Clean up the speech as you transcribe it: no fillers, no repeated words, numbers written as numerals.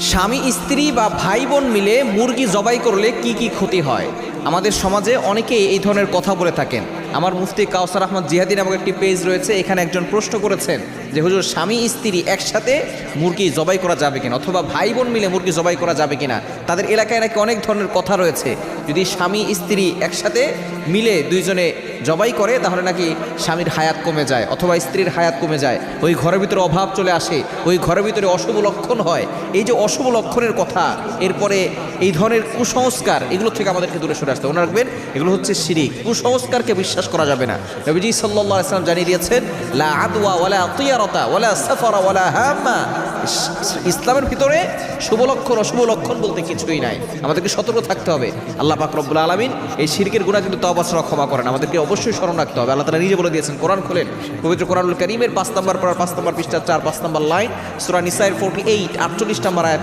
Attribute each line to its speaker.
Speaker 1: স্বামী স্ত্রী বা ভাই বোন মিলে মুরগি জবাই করলে কি কি ক্ষতি হয়? আমাদের সমাজে অনেকেই এই ধরনের কথা বলে থাকেন। আমার মুফতি কাউসার আহমদ জিহাদি নামক একটি পেজ রয়েছে, এখানে একজন প্রশ্ন করেছেন যে হুজুর, স্বামী স্ত্রী একসাথে মুরগি জবাই করা যাবে কিনা, অথবা ভাই বোন মিলে মুরগি জবাই করা যাবে কিনা। তাদের এলাকায় নাকি অনেক ধরনের কথা রয়েছে, যদি স্বামী স্ত্রী একসাথে মিলে দুইজনে জবাই করে তাহলে নাকি স্বামীর হায়াত কমে যায় অথবা স্ত্রীর হায়াত কমে যায়, ওই ঘরের ভিতরে অভাব চলে আসে, ওই ঘরের ভিতরে অশুভ লক্ষণ হয়। এই যে অশুভ লক্ষণের কথা, এরপরে এই ধরনের কুসংস্কার, এগুলো থেকে আমাদেরকে দূরে সরে আসতে মনে রাখবেন, এগুলো হচ্ছে শিরিক। কুসংস্কারকে বিশ্বাস করা যাবে না। নবীজি সাল্লাল্লাহু আলাইহি ওয়াসাল্লাম জানিয়ে দিয়েছেন, লা আদওয়া ওয়ালা তিয়ারাতা ওয়ালা সাফারা ওয়ালা হাম্মা। ইসলামের ভিতরে শুভ লক্ষণ অশুভ লক্ষণ বলতে কিছুই নাই, আমাদেরকে সতর্ক থাকতে হবে। আল্লাহ পাক রব্বুল আলামিন এই শিরকের গুনাহ কিন্তু তওবা ছাড়া ক্ষমা করেন, আমাদেরকে অবশ্যই স্মরণ রাখতে হবে। আল্লাহ তাআলা নিজে বলে দিয়েছেন, কোরআন খোলেন, পবিত্র কোরআনুল কারীমের 5 নম্বর পৃষ্ঠা 4 5 নম্বর লাইন, সূরা নিসা 48 48 নম্বর আয়াত।